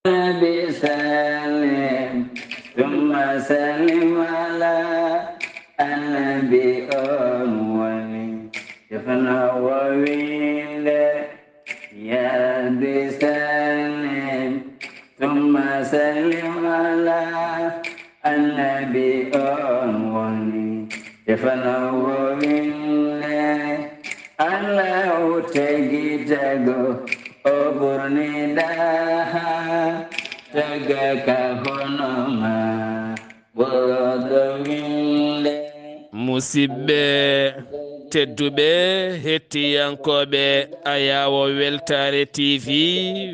بسلم ثم سلم على النبي أولي يفنى وويل يا بسلم ثم سلم على النبي أولي يفنى وويل الله تجيتك Oburni daha tegaka honoma bodowinde musidɓe tedduɓe hettiyankoɓe ayawo weltare tv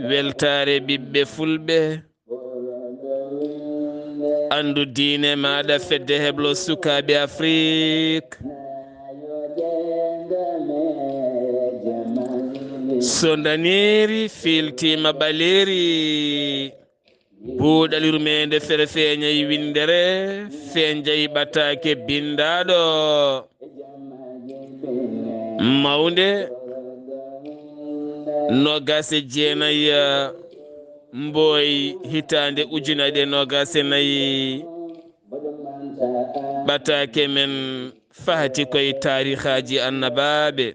weltare ɓiɓɓe fulɓe andu diine maɗa fedde heblo sukaɓe afrique so daniri filtima ɓaleri buuɗal yurmeende fere feeñayi windere feeñjayi ɓataake bindaɗo mawnde nogase jeenayi mbooy hitande ujunade nogase nayi ɓataake men faati koye tarihaji annabaaɓe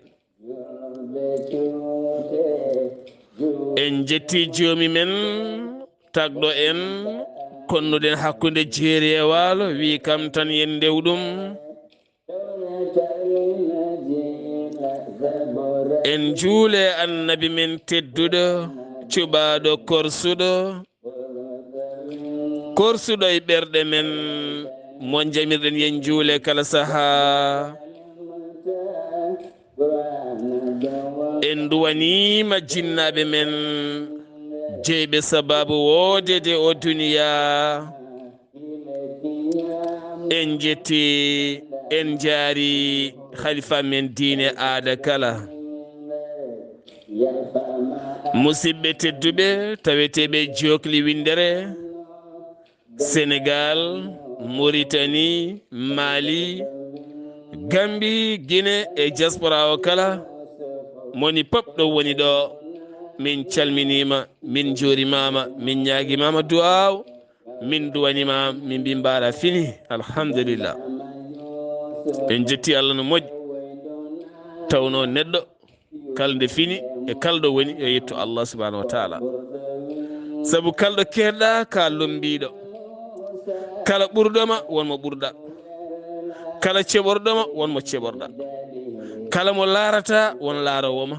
en jetti joomi men tagɗo en konnuɗen hakkunde jeeri e waalo wi kam tan yen ndewɗum en juule annabi men tedduɗo cuɓaɗo korsuɗo e ɓerɗe men mo jamirɗen yen juule kala saha en duwanima jinnaɓe men jeyɓe sababu woodede o duniya en jetti en jaari khalifa men diine aada kala musidɓe tedduɓe taweteɓe jokli windere sénégal mauritanie mali gambi guine e diaspora o kala moni pop ɗo woni ɗo min calminima min jorimama min ñaguimama du'aw min duwanima min mbi mbaɗa fini alhamdulillah en jetti allah no moƴƴi tawno neɗɗo kalde fini e kalɗo woni yo yetto allah subhanahu wa taala saabu kalɗo keerɗa ka lombiɗo kala ɓurɗoma wonmo ɓurɗa kala ceɓorɗoma wonmo ceɓorɗa kala mo laarata won laarowoma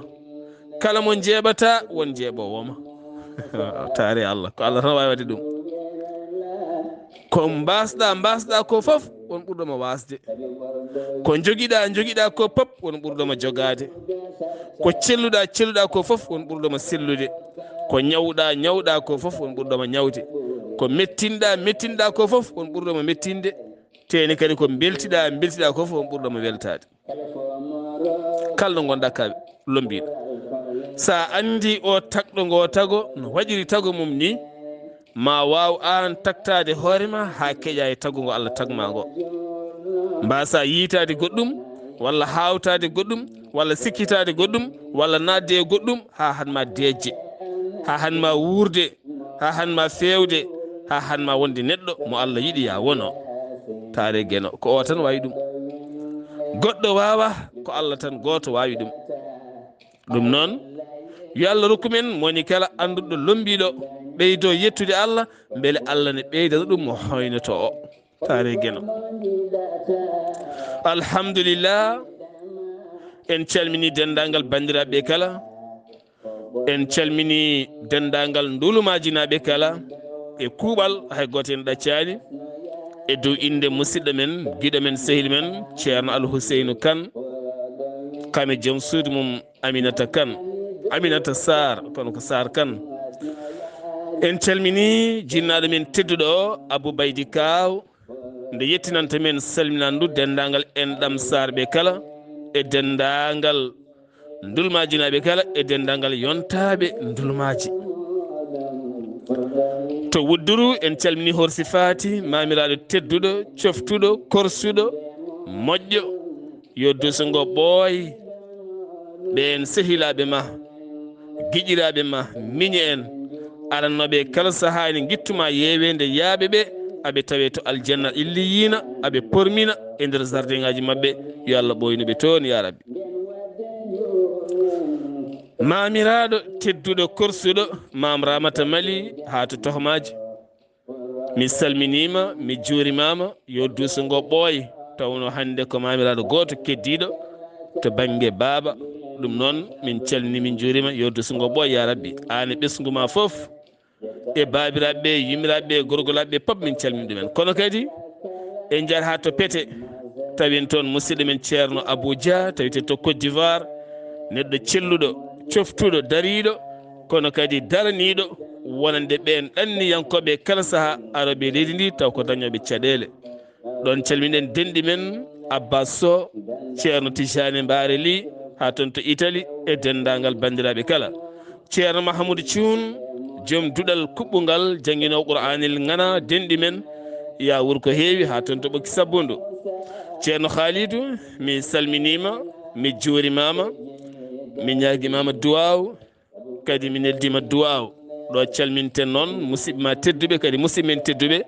kala mo jeeɓata won jeeɓowoma taari allah ko allah tan wawi wadde ɗum ko mbasɗa ko foof won ɓurɗoma wasde ko joguiɗa ko pop won ɓurɗoma jogade ko celluɗa ko foof won ɓurɗoma sellude ko ñawɗa ko foof won ɓurɗoma ñawde ko mettinɗa ko foof won ɓurɗoma mettinde teni kadi ko beltiɗa ko foof won ɓurɗoma weltade kalɗo gonɗa ka lombiɗo sa andi o tagɗo ngo tago no waɗiri tago mum ni ma waw an tagtade hoorema ha keƴa e tagu ngo Allah tagma ngo mbasa yiitade goɗɗum walla hawtade goɗɗum walla sikkitade goɗɗum walla nadde e goɗɗum ha hanma deejje ha hanma wurde ha hanma fewde ha hanma wonde neɗɗo mo Allah yiɗi ya wono taare gueno ko o tan wawi ɗum goɗɗo wawa ko Allah tan goto wawi ɗum noon yo Allah rokkumen moni kala anduɗo lombiɗo ɓeydo yettude Allah beele Allah ne ɓeydata ɗum mo hoynoto o taare gueno alhamdulillah en calmini dendagal bandiraɓe kala en calmini dendagal ndulumajinaɓe kala e kuuɓal hay goto en ɗaccani e dow inde musidɗo men guiɗo men sehil men ceerno Alhuseynu Kane kame joom suudu mum Aminata Saar kono ko Saar Kane en calmini jinnaɗo men tedduɗo o Abou Baydi Kaw nde yettinanta men salminandu dendagal enɗam Saarɓe kala e dendagal ndulmajinaɓe kala e dendagal yontaɓe ndulmaji to Wudduru en calmini horsi faati mamiraɗo tedduɗo coftuɗo korsuɗo moƴƴo yo dusungo ɓooy ɓen sehilaɓe ma giƴiraɓe ma miñe en arannoɓe kala sahani guittuma yewede yaaɓeɓe aɓe tawe to aljanna illiyina aɓe pormina e nder jardin ngaji mabɓe yo Allah ɓoynuɓe toon ya rabbi. mamiraɗo tedduɗo korsuɗo mam ramata mali ha to tohmaji mi salminima mi juurimama yo duuso ngo ɓooy tawno hande ko mamiraɗo goto keddiɗo to banggue baaba ɗum noon min calmini min juurima yo duuso ngo ɓooy ya rabbi an e ɓesgu ma foof e babiraɓeɓe yummiraɓeɓe gorgolaɓeɓe pop min calmini ɗumen kono kadi en jaari ha to peete tawin toon musidɗo men ceerno Abuja tawite to Côte d'Ivoire neɗɗo celluɗo coftuɗo dariɗo kono kadi daraniɗo wonande ɓen ɗanniyankoɓe kala saaha aroɓe leydi ndi taw ko dañoɓe caɗele ɗon calminen denɗi men Abbas Sow ceerno Tijani Mbaare Ly ha toon to Italie e dendagal bandiraɓe kala ceerno Mahamoudou Thioune joom duɗal kuɓɓugal jangguinowo Qur'anil ngana denɗi men ya wuuro ko heewi ha toon to ɓokki sabbundu ceerno Khalidou mi salminima mi juurimama mi ñaguimama duwaw kadi mi neldima duwaw ɗo calminten noon musidɓe ma tedduɓe kadi musidɓe men tedduɓe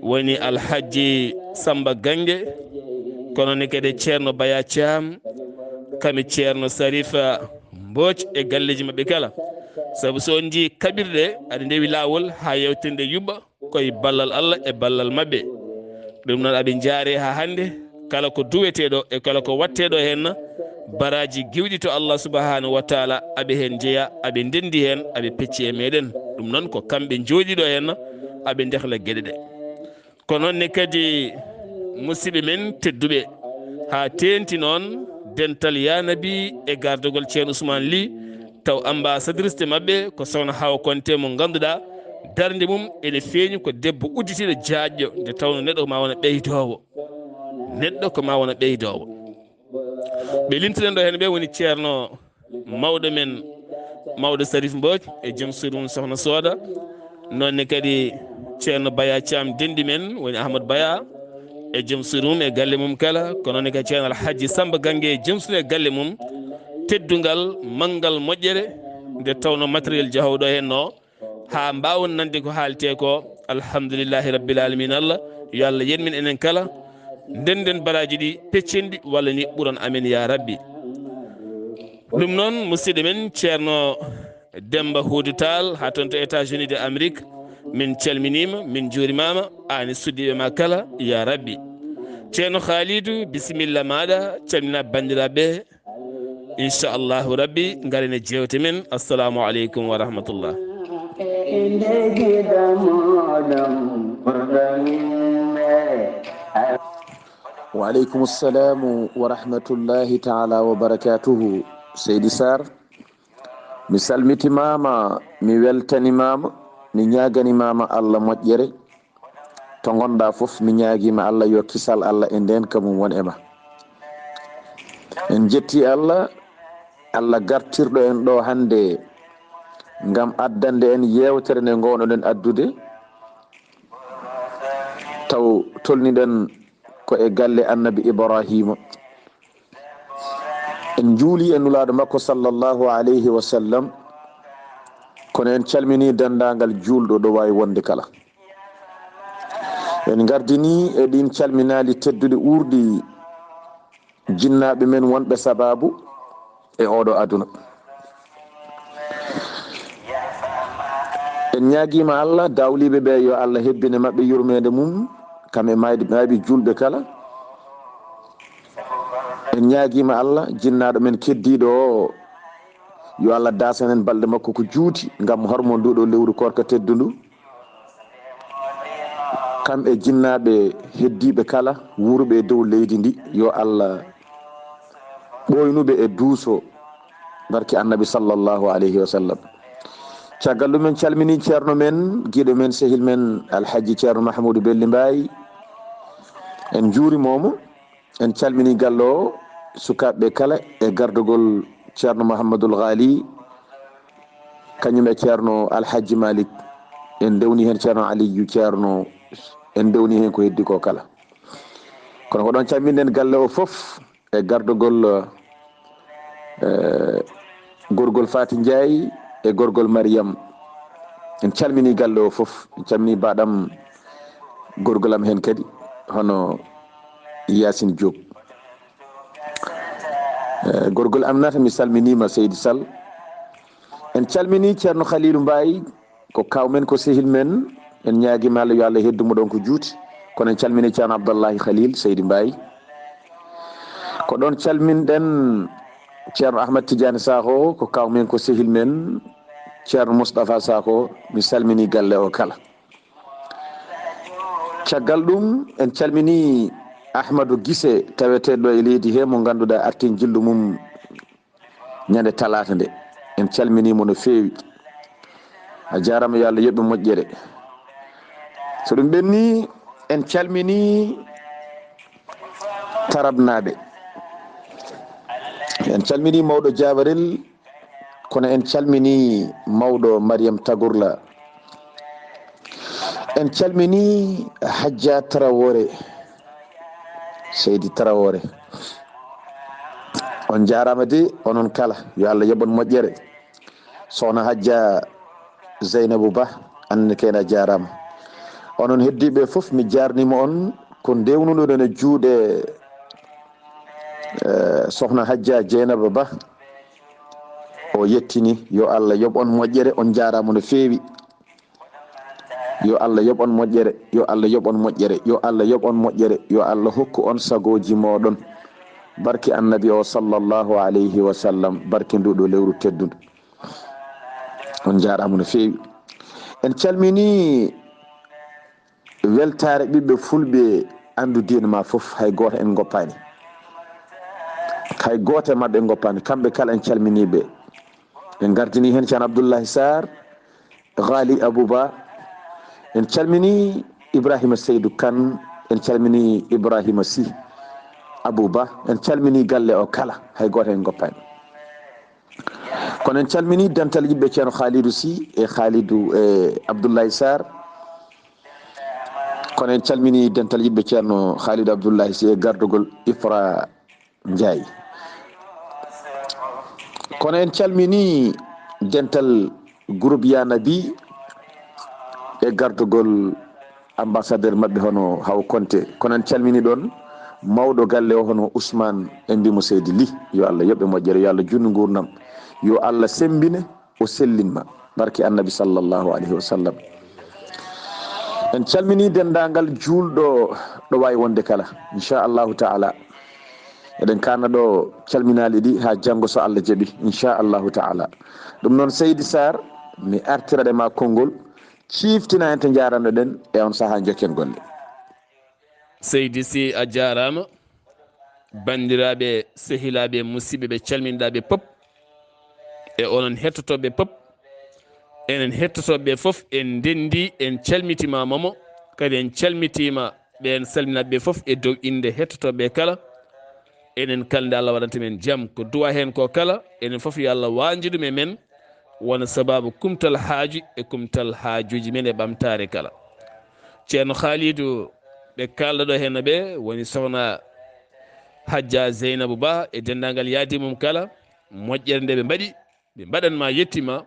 woni Alhaji Samba Gangue kono ne kadi ceerno Baya Thiam kami ceerno Sarifa Mbodj e galleji mabɓe kala saabu so on jii kaɓirɗe aɗa ndewi lawol ha yewtinde yuɓɓa koye ballal Allah e ballal mabɓe ɗum noon aɓe jaare ha hande kala ko duweteɗo e kala ko watteɗo henna baraji giwɗi to Allah subhanahu wa taala aɓe hen jeeya aɓe ndendi hen aɓe pecci e meɗen ɗum noon ko kamɓe jooɗiɗo henna aɓe dehla gueɗe ɗe ko noonne kadi musidɓe men tedduɓe ha tenti noon dental yanabi e gardogol ceerno Ousmane Ly taw ambassadrice mabɓe ko sokhna Hawa Konté mo ganduɗa darde mum ene feeñi ko debbo udditiɗo jaajƴo nde tawno neɗɗo ko ma wona ɓeydowo neɗɗo ko ma wona ɓeydowo ɓe limtuɗen ɗo hen ɓe woni ceerno mawɗo men mawɗo Sarif Mbodj e joom suudu mum sokhna Soda nonne kadi ceerno Baya Thiam denɗi men woni Ahmadou Baya e joom suudu mum e galle mum kala ko noonne kadi ceerno Alhaji Samba Gangue e joom suudu e galle mum teddugal manggal moƴƴere nde tawno matériel jahowɗo hen o ha mbawon nande ko haalte ko alhamdoulillahi rabbil alamina Allah yo Allah yenmin enen kala ndenden baraji ɗi peccenɗi walla ni ɓuuran amen ya rabbi ɗum noon musidɗo men ceerno Demba Houdou Tall ha toon to États-Unis de Amérique min calminima min juurimama an e suddiɓe ma kala ya rabbi ceerno Khalidou bisimilla maɗa calmina bandiraɓe inchallahu rabbi garene jewte men assalamu aleykum wa rahmatullah وعليكم السلام ورحمة الله تعالى وبركاته سيدي سار mi salmitimama mi weltanimama mi ñaganimama Allah moƴƴere to gonɗa foof mi ñaguima Allah yo kisal Allah e nden kamum won ema en jetti Allah Allah gartirɗo en ɗo hande ngam addande en yewtere nde gownoɗen addude taw tolniɗen ko e galle annabi Ibrahima en juuli e nulaɗo makko sallllahu alayhi wa sallam kono en calmini dendagal julɗo ɗo wawi wonde kala en gardini e ɗin calminali teddude urdi jinnaɓe men wonɓe sababu e oɗo aduna en ñaguima Allah dawliɓe ɓe yo Allah hebbine mabɓe yurmede mum kamɓe mayɓe julɓe kala en ñaguima Allah jinnaɗo men keddiɗo o yo Allah dasanen balɗe makko ko juuti gam hormo nduɗo lewru korka teddudu kamɓe jinnaɓe heddiɓe kala wuurɓe dow leydi ndi yo Allah ɓoynuɓe e duuso barke annabi sallllahu alayhi wa sallam caggal ɗum en calmini ceerno men guiɗo men sehil men alhaji ceerno Mahamoudou Belli Mbaye en juurimomo en calmini gallo o sukaɓeɓe kala e gardugol ceerno Mouhamadoul Ghali kañum e ceerno Alhaji Malik en dewni hen ceerno Aliyu ceerno en dewni hen ko heddi ko kala kono ko ɗon calminen galle o foof e gardugol gorgol Faati Ndiaye e gorgol Mariam en calmini galle o fof, en calmini baɗam gorgolam hen kadi hono Yasine Diop. Gorgol am nata mi salminima Seydi Sall. En calmini ceerno Khalilou Mbaye ko kawmen ko sehil men, en ñaguima Allah yo Allah heddumo ɗon ko juuti. Kono en calmini ceerno Abdullahi Khalil Seydi Mbaye. Ko ɗon calminɗen ceerno Ahmad Tidiane Sakho ko kawmen ko sehil men, ceerno Moustapha Sakho mi salmini galle o kala. Caggal ɗum en calmini Ahmadou Guissé taweteɗo e leydi he mo ganduɗa artin jillu mum ñande talata nde, en calminimo no fewi. A jarama yo Allah yoɓɓe moƴƴere. So ɗum ɓenni en calmini tarabnaɓe, en calmini mawɗo Jabarel, kono en calmini mawɗo Mariam Tagourla, en calmini Hadja Traoré, Seydi Traoré. On jarama de onon kala yo Allah yoɓon moƴƴere. Sohna Hadja Zeynabou Ba annene kena jarama. Onon heddiɓe foof mi jarnima on ko ndewnuɗon e juuɗe Sohna Hadja Zeynabou Ba o yettini. Yo Allah yoɓon moƴƴere, on jarama no fewi. Yo Allah yoɓon moƴƴere, yo Allah yoɓon moƴƴere, yo Allah yoɓon moƴƴere, yo Allah hokku on sagoji moɗon. Barki annabi o sallallahu alayhi wa sallam, barki nduɗo lewru tedduɗo. On jarama no fewi. En calmini weltare ɓiɓɓe fulɓe andu diine ma foof, hay goto en goppani, hay goto e mabɓe en goppani. Kamɓe kala en calminiɓe. En gardini hen ceerno Abdullahi Saar, Ghali Abouba, en calmini Ibrahima Seydou Kane, en calmini Ibrahima Sy Abouba, en calmini galle o kala, hay goto en goppani. Kono en calmini dental yimɓe ceerno Khalidou Sy e Khalidou e Abdullahi Saar. Kono en calmini dental yimɓe ceerno Khalidou Abdullahi Sy e gardugol Ifra Ndiaye. Kono en calmini dental groupe Yanabi e gardugol ambassadeur mabɓe hono Haw Konté. Kono en calmini ɗon mawɗo galle o hono Ousmane en mbimo Seydi Ly. Yo Allah yoɓɓe moƴƴere, yo Allah junnu gurnam, yo Allah sembine o sellinma, barki annabi sallallahu alayhi wa sallam. En calmini dendagal julɗo ɗo wawi wonde kala, inchallahu taala. Eɗen kanna ɗo calminali ɗi ha janggo so Allah jaaɓi, inchallahu taala. Ɗum noon Seydi Sar, mi artiraɗe ma konngol ciftina en to jaranno ɗen e on saaha jokken golle. Seydi Sy a jarama. Bandiraɓe sehilaɓe musidɓe ɓe calminɗaɓe pop e onon hettotoɓe pop, enen hettotoɓe foof en dendi, en calmitima momo, kadi en calmitima ɓen salminaɓe foof e dow inde hettotoɓe kala. Enen kalde Allah waɗanta men jaam, ko duwa hen ko kala enen foof yo Allah wanjiɗum e men, wona sababu kumtal haaju e kumtal haajuji men e ɓamtare kala. Ceerno Khalidou ɓe kalɗo ɗo hen ɓe woni sohna Hadja Zeynabou Ba e dendagal yaadi mum kala, moƴƴere nde ɓe mbaɗi, ɓe mbaɗanma yettima.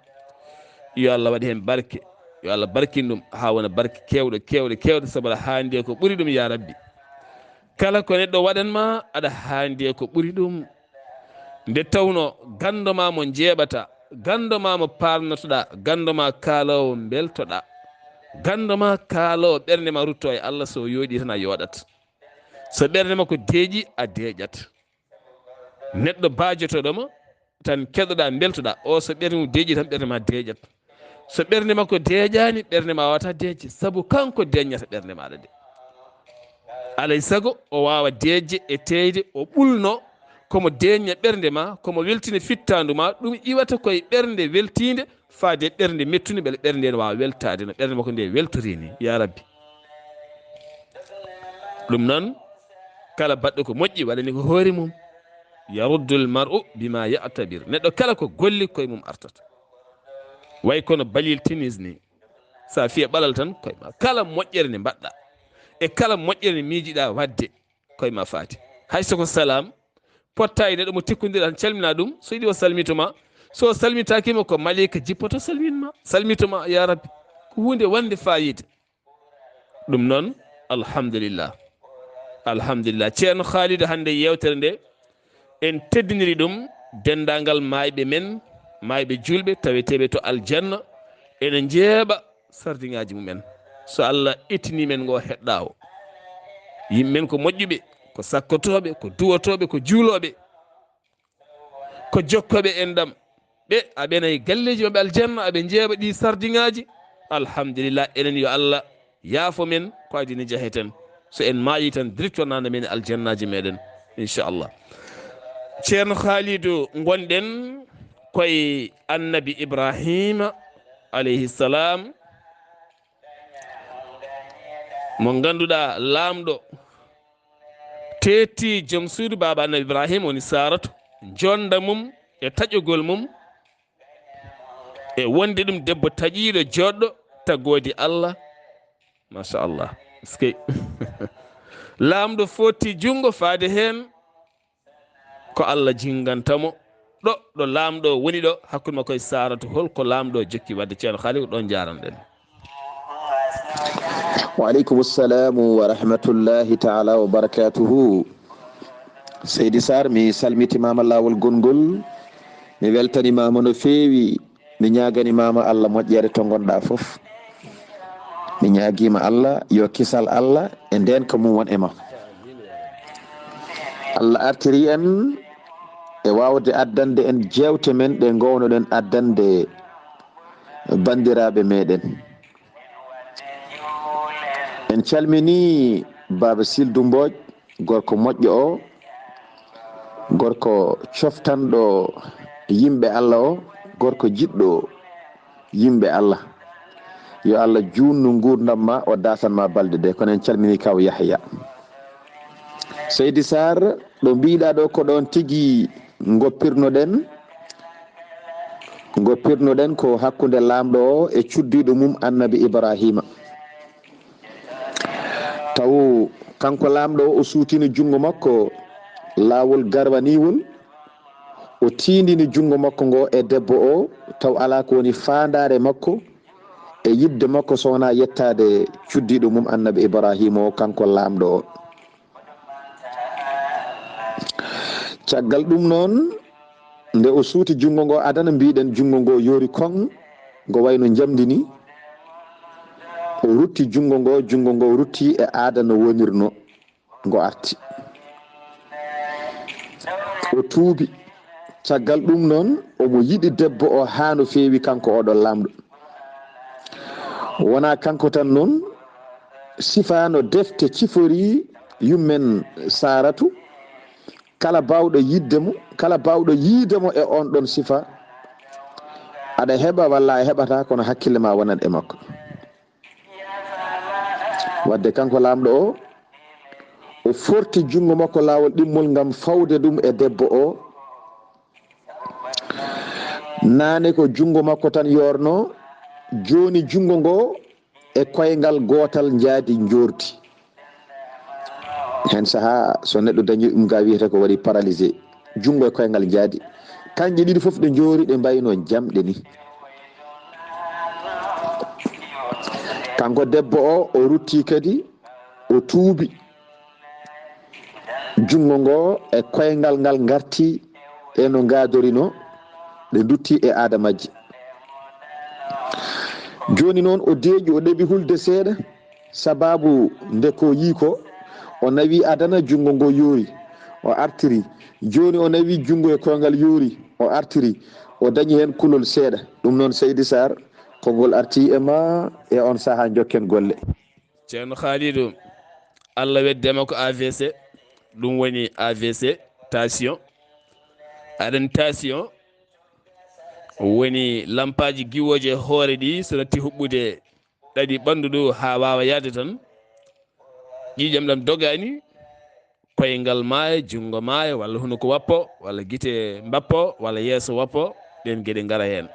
Yo Allah waɗi hen barke, yo Allah barkin ɗum ha wona barke kewɗo kewɗo kewɗo, sabu aɗa handi ko ɓuuri ɗum ya rabbi. Kala ko neɗɗo waɗanma aɗa handi ko ɓuuri ɗum, nde tawno gandoma mo jeeɓata, gandoma mo parnotoɗa, gandoma kaalowo beltoɗa, gandoma kaalowo ɓernde ma rutto e Allah. So yooɗi tan a yooɗat, so ɓernde ma ko deeƴi a deeƴat. Neɗɗo baajotoɗoma tan keɗoɗa beltoɗa, o so ɓernde mum deeƴi tan ɓernde ma deeƴat. So ɓernde makko deeƴani ɓernde ma wawata deeƴe, sabu kanko deeñata ɓernde maɗa de. alay sago o wawa deeƴe e teyde o ɓulno komo deeña ɓernde ma, komo weltina fittandu ma. ɗum iwata koye ɓernde weltinde faade ɓernde mettude, beele ɓernde ne wawa weltade no ɓernde makko nde weltori ni, ya rabbi. ɗum noon kala baɗɗo ko moƴƴi waɗani ko hoore mum. Yaruddul mar'u bima ya'tabir. Neɗɗo kala ko golli koye mum artata. Way kono balil tinis ni, sa fiya ɓalal tan koye ma. Kala moƴƴere nde mbaɗɗa e kala moƴƴere nde miijiɗa wadde koye ma faati. Hayso ko salam potta e neɗɗo mo tikkodira tan calmina ɗum, so yiɗi o salmitoma, so salmitakima ko malika jippoto salminma, salmitoma ya rabbi. ko hunde wande fayida. ɗum noon alhamdulillah alhamdulillah. ceerno Khalidou hande yewtere nde en teddiniri ɗum dendagal mayɓe men, mayɓe julɓe taweteɓe to aljanna, ene jeeɓa sardiŋaji mumen. so Allah ittini men ngo heɗɗa o, yimɓe men ko moƴƴuɓe, ko sakkotoɓe, ko duwotoɓe, ko juuloɓe, ko jokkoɓe endam, ɓe aɓenayi galleji maɓe aljanna, aɓe jeeɓa ɗi sardiŋaji. alhamdulillah. enen yo Allah yaafo men ko adini jaheten, so en maayi tan direct nande men aljannaji meɗen inchallah. ceerno Khalidou, gonɗen koye annabi Ibrahima alayhi salam, mo ganduɗa lamɗo tetti joom suudu baba annabi Ibrahima woni Saratu, jonda mum e taƴogol mum e wonde ɗum debbo taƴiɗo joɗɗo taggodi Allah, machallah. ski lamɗo fotti jungo faade hen ko Allah jingantamo ɗo lamɗo woni ɗo hakkude makko e Saratu. holko lamɗo jokki wadde? ceerno Khalid, ko ɗon jaranɗen. wa aleykum ssalamu wa rahmatullahi taala wa barakatuhu. seydi Saar, mi salmitimama lawol gongol, mi weltanimama no feewi, mi ñaganimama Allah moƴƴere to gonɗa foof. mi ñaguima Allah yo kisal Allah e nden ko mum won e ma. Allah artiri en e wawde addande en jewte men ɗe gownoɗen addande bandiraɓe meɗen. en calmini baba Sildu Mbodj, gorko moƴƴo o, gorko coftanɗo yimɓe Allah o, gorko jiɗɗo yimɓe Allah. yo Allah junnu gurdam ma o dasanma balde de. kono en calmini kaw Yahya. seydi Saar, ɗo mbiɗa ɗo ko ɗon tigui goppirnoɗen ko hakkude lamɗo o e cuddiɗo mum annabi Ibrahima. taw kanko lamɗo o suutini jungo makko lawol garwaniwol, o tindini jungo makko ngo e debbo o, taw ala ko woni fandare makko e yidde makko sowona yettade cuddiɗo mum annabi Ibrahima o, kanko lamɗo o. caggal ɗum noon nde o suuti jungo ngo adana, mbiɗen jungo ngo yoori kon ngo wayno jamdini, o rutti jungo ngo rutti e adana wonirno ngo arti, o tuubi. caggal ɗum noon omo yiɗi debbo o ha no feewi, kanko oɗo lamɗo. wona kanko tan noon, sifano defte cifori yummen Saratu, kala bawɗo yiddemo, kala bawɗo yiidemo e on ɗon sifa, aɗa heɓa walla a heɓata, kono hakkille ma wonat e makko. wadde kanko lamɗo o, o forti jungo makko lawol ɗimmol ngam fawde ɗum e debbo o. nane ko jungo makko tan yorno, joni jungo ngo e koyngal gotal jaadi jordi. hen saaha so neɗɗo dañi ɗum ga wiyete ko waɗi paralysé, jungo e koyngal jaadi, kanƴe ɗiɗi foof ɗe joori ɗe mbayno jamɗe ni. kanko debbo o rutti kadi o tuubi, jungo ngo e koyngal ngal garti e no gadorino, ɗe dutti e aada majji. joni noon o deeƴi, o ɗeɓi hulde seeɗa, sababu nde ko yi ko o nawi adana jungo ngo yoori, o artiri. joni o nawi jungo e koyngal yoori, o artiri, o dañi hen kulol seeɗa. ɗum noon seydi Saar, kongol arti e ma e on saaha jokken golle. ceerno Khalidou, Allah weddema ko AVC, ɗum woni AVC, tension. aɗen tension woni lampaji giwoje hoore ɗi so natti huɓɓude ɗaɗi ɓandu ɗo ha wawa yaade tan, ƴiƴam ɗam dogani, koyngal maayo, jungo maayo, walla huno ko wappo, walla guite mbappo, walla yeeso wappo, ɗen gueɗe gara hen.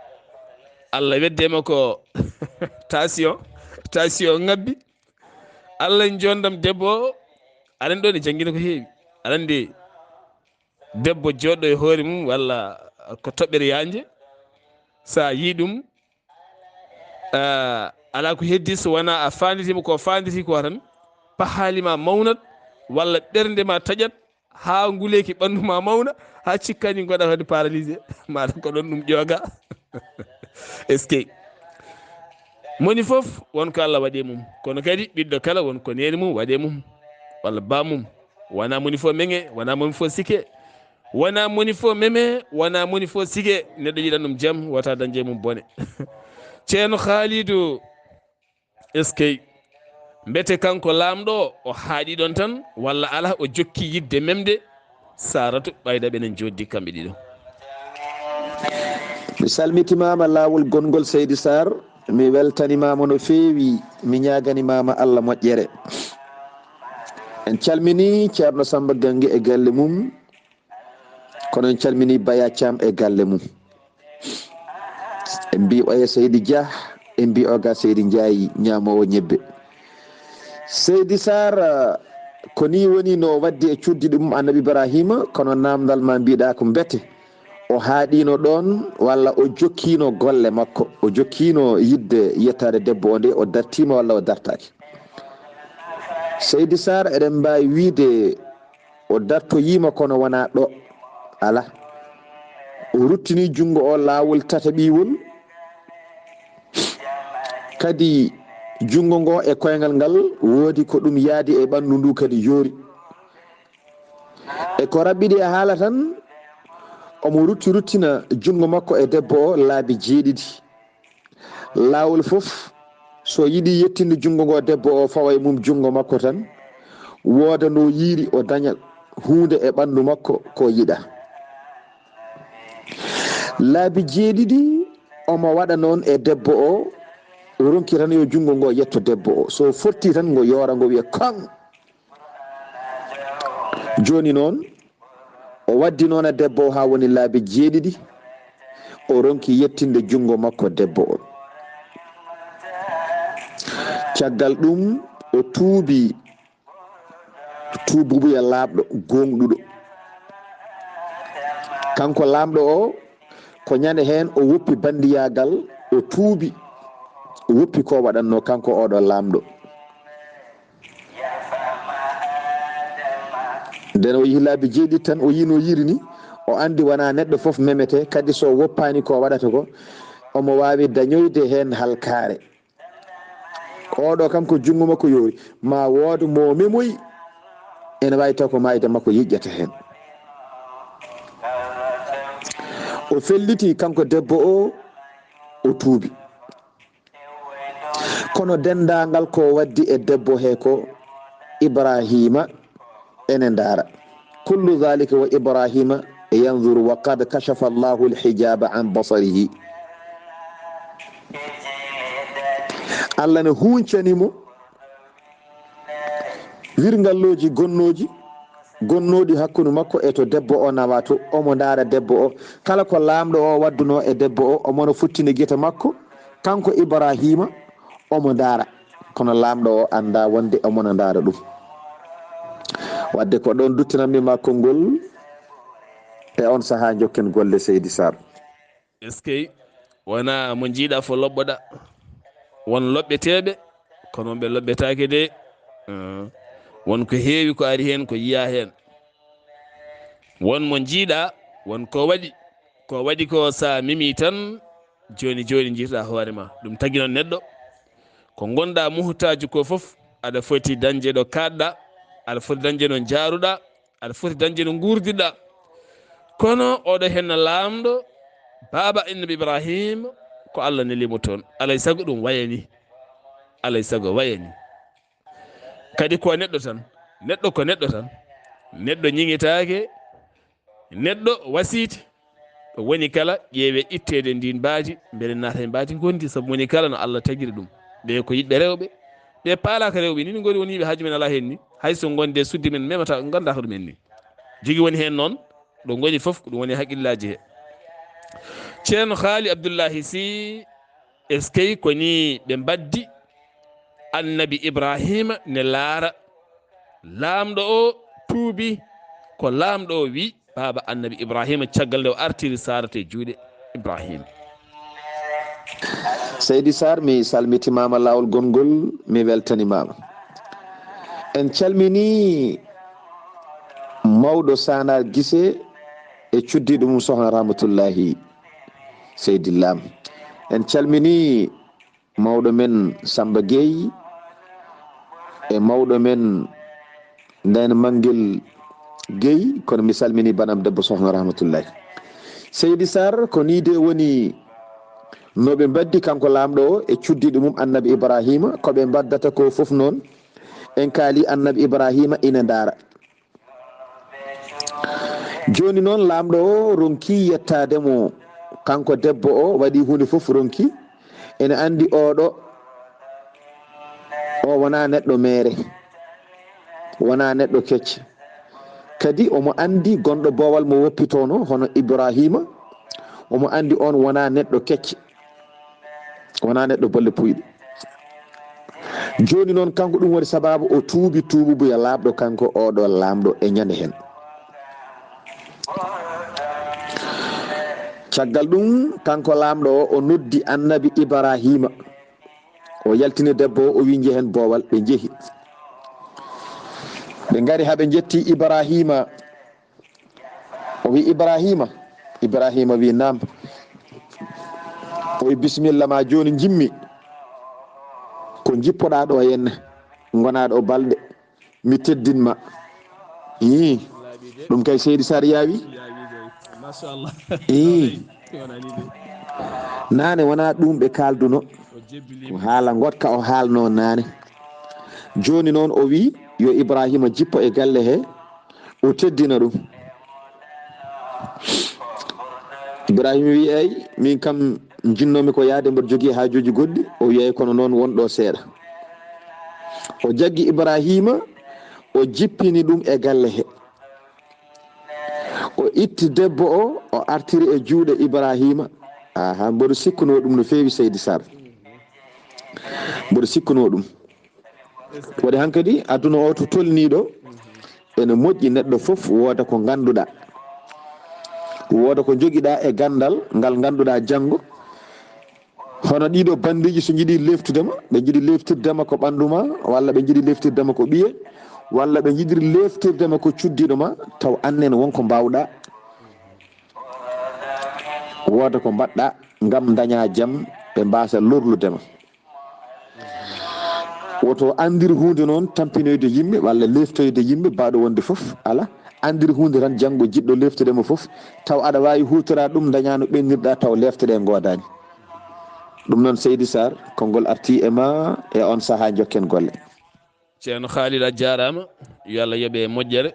Allah weddema ko tension ngabbi. Allah jondam debbo, aɗen ɗo ne jangguino ko heewi. aɗa andi debbo joɗɗo e hoore mum walla ko toɓɓere yanje, sa yi ɗum ala ko heddi so wona a fanditima ko fanditi ko tan pahalima mawnat walla ɓernde ma taƴat ha nguleki ɓandu ma mawna ha cikkani goɗa kadi paralysé maɗa ko ɗon ɗum ƴooga est ce que moni foof wonko Allah waɗi mum kono kadi ɓiɗɗo kala wonko neni mum waɗe mum walla bamum wona moni fo meŋe wona moni fo sike wona moni fo meme wona moni fo sike neɗɗo yiɗan ɗum jaam wata dañje mum bone ceerno Khalidou est ce que mbete kanko lamɗo o haaɗi ɗon tan walla ala o jokki yidde memde Saratu ɓayda ɓenen joddi kamɓe ɗiɗo. mi salmitimama lawol gongol Seydi Sar mi weltanimama no feewi mi ñaganimama Allah moƴƴere en calmini ceerno Samba Gangue e galle mum kono en calmini Baya Thiam e galle mum en mbi oya Seydi Dia en mbi oga Seydi Ndiaye ñamowo ñebbe Seydi Sar ko ni woni no waddi e cuddiɗo mum annabi Ibrahima kono namdal ma mbiɗa ko mbete o haaɗino ɗon walla o jokkino golle makko o jokkino yidde yettade debbo o nde o dartima walla o dartaki Seydi Sar eɗen mbawi wiide o dartoyima kono wona ɗo ala o ruttini jungo o lawol tataɓiwol kadi jungo ngo e koyngal ngal woodi ko ɗum yaadi e ɓandu ndu kadi yoori e ko rabɓiɗi e haala tan omo ruttina jungo makko e debbo o laabi jeeɗiɗi laawol fof so yiɗi yettinde jungo ngo debbo o fawa e mum jungo makko tan wooda no yiiri o daña hunde e ɓandu makko ko yiɗa laabi jeeɗiɗi omo waɗa noon e debbo o ronki tan yo jungo ngo yetto debbo o so fotti tan ngo yoora ngo wiya kan joni noon o waddi noon e debbo o ha woni laabi jeeɗiɗi o ronki yettinde jungo makko debbo o caggal ɗum o tuubi tuububuya laaɓɗo gonɗuɗo kanko lamɗo o ko ñande hen o woppi bandiyagal o tuubi o woppi ko waɗanno kanko oɗo lamɗo nden o yehi laabi jeeɗiɗi tan o yino yiri ni o andi wona neɗɗo foof memete kadi so woppani ko waɗata ko omo wawi dañoyde hen halkare oɗo kanko jungo makko yoori ma wooda mo memoyi ene wawi taw ko mayde makko yiƴƴata hen o felliti kanko debbo o tuubi kono dendagal ko waddi e debbo he ko Ibrahima ene ndaara kullu dhalika wa Ibrahima yanzuru wa qad kashafa Allahu al-hijaba an basarihi Allah ne hunccanimo wirngalloji gonnoɗi hakkude makko e to debbo o nawa to omo ndaara debbo o kala ko lamɗo o wadduno e debbo o omono futtine guite makko kanko Ibrahima omo ndaara kono lamɗo o anda wonde omono ndaara ɗum wadde ko ɗon duttinanmi ma konngol e on saaha jokken golle Seydi Sar est ce que wona mo jiiɗa fo lobboɗa won loɓɓeteɓe kono ɓe loɓɓetake de won ko heewi ko ari hen ko yiya hen won mo jiiɗa won ko waɗi ko sa mimi tan joni jiiɗa hoorema ɗum tagui noon neɗɗo ko gonɗa muhtaji ko foof aɗa foti dañde ɗo kaɗɗa aɗa foti dañde no jaaruɗa aɗa foti dañde no gurdiɗa kono oɗo henna lamɗo baba annabi Ibrahima ko Allah nelimo toon alay saago ɗum wayani alay saago wayani kadi ko neɗɗo tan neɗɗo ñiŋitake neɗɗo wasiti ɗo woni kala ƴeewe ittede ndin baati beele naata e baati gondi saabu woni kala no Allah tagiri ɗum ɓe ko yiɗɓe rewɓe ɓe paalaka rewɓe ni goni woni yiɓe haaju men ala hen ni hayso gonde suddi men memata ganda ko ɗumen ni jogui woni hen noon ɗo goni foof ko ɗum woni haqqillaji he ceerno haali Abdullahi si est ce que koni ɓe mbaddi annabi Ibrahima ne laara lamɗo o tuubi ko lamɗo o wi baba annabi Ibrahima caggal nde o artiri Sarata e juuɗe Ibrahima Seydi Saar mi salmitimama lawol gongol mi weltanimama. En calmini mawɗo Sanar Guissé e cuddiɗo mum sohna Rahmatullahi Seydi Lam. En calmini mawɗo men Samba Gueye e mawɗo men Ndayna Mangel Gueye, kono mi salmini banam debbo sohna Rahmatullahi. Seydi Saar ko ni de woni no ɓe mbaddi kanko lamɗo o e cuddiɗo mum annabi Ibrahima, ko ɓe mbaddata ko fof noon en kaali annabi Ibrahima ina ndaara. Joni noon lamɗo o ronki yettademo kanko debbo o waɗi hunde fof ronki. Ene andi oɗo o wona neɗɗo mere, wona neɗɗo kecce, kadi omo andi gonɗo bowal mo woppitono hono Ibrahima. Omo andi on wona neɗɗo kecce, wona neɗɗo bolle puyɗo. Joni noon kanko ɗum waɗi sababu o tuubi tuububuya laaɓɗo kanko oɗo lamɗo e ñande hen. Caggal ɗum kanko lamɗo o noddi annabi Ibrahima, o yaltini debbo o wi jehen bowal. ɓe jeehi ɓe gari haɓe jetti Ibrahima. O wi Ibrahima wi nam. O wi bisimilla ma, joni jimmi ko jippoɗa ɗo henne gonaɗo balɗe, mi teddinma. ɗum kay Seydi Saar yaawi. Nane wona ɗum ɓe kalduno, ko haala gotka o haalno nane. Joni noon o wi yo Ibrahima jippo e galle he o teddina ɗum. Ibrahima wi eyi min kam jinnomi ko yaade mboɗo jogui hajuji goɗɗi. O wi eyi kono noon wonɗo seeɗa. O jaggi Ibrahima o jippini ɗum e galle he. O itti debbo o artiri e juuɗe Ibrahima. Aha, mboɗo sikkuno ɗum no feewi Seydi Saar, mboɗo sikkuno ɗum. Waɗi hankkadi aduna o to tolniɗo ene moƴƴi neɗɗo fof wooda ko ganduɗa, wooda ko joguiɗa e gandal ngal ganduɗa janggo. Hono ɗiɗo bandiji so jiiɗi leftudema, ɓe jiiɗi leftirdema ko ɓanduma, walla ɓe jiiɗi leftirdema ko ɓiye, walla ɓe jiiɗi leftirdema ko cuddiɗo ma, taw annen wonko mbawɗa, wooda ko mbaɗɗa ngam daña jaam ɓe mbasa lorludema. woto andir hunde noon tampinoyde yimɓe walla leftoyde yimɓe mbaɗo wonde fof ala. Andir hunde tan janggo jiɗɗo leftudema fof taw aɗa wawi hutora ɗum daña no ɓennirɗa taw lefteɗe godani. ɗum noon Seydi Saar konngol arti e ma e on saaha jokken golle. ceerno Khalil a jarama, yo Allah yoɓe moƴƴere,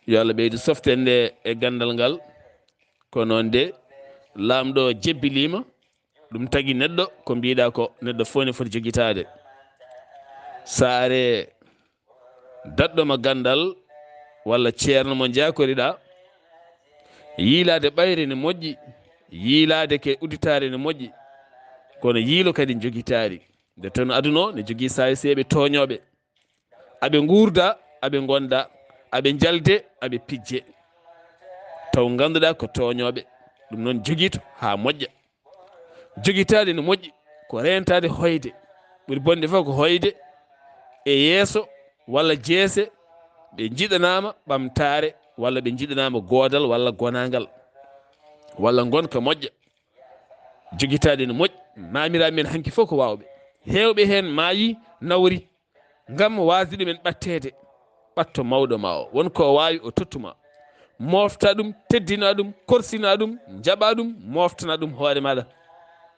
yo Allah ɓeydi softende e gandal ngal. Ko noon de lamɗo jebbilima, ɗum tagui neɗɗo ko mbiɗa ko neɗɗo fof ne foti joguitade. Saare daɗɗoma gandal walla ceerno mo jakoriɗa, yiilade ɓayre ne moƴƴi, yiilade ke uditare ne moƴƴi, kono yiilo kadi joguitari. Nde tan aduna ne jogui sahi seɓe toñoɓe, aɓe gurda, aɓe gonda, aɓe jalde, aɓe pijje, taw ganduɗa ko toñoɓe. ɗum noon joguito ha moƴƴa. Joguitade ne moƴƴi ko rentade hoyde, ɓuri bonde fof ko hoyde e yeeso walla jeese ɓe jiɗanama ɓamtare, walla ɓe jiɗanama godal walla gonagal, walla gonka moƴƴa. Joguitade ne moƴƴi. Mamiraɓe men hanki fof ko wawɓe, hewɓe hen maayi nawri ngam wasde ɗumen ɓattede. ɓatto mawɗo ma o, wonko o wawi o tottuma, mofta ɗum, teddina ɗum, korsina ɗum, jaɓa ɗum, moftana ɗum hoore maɗa.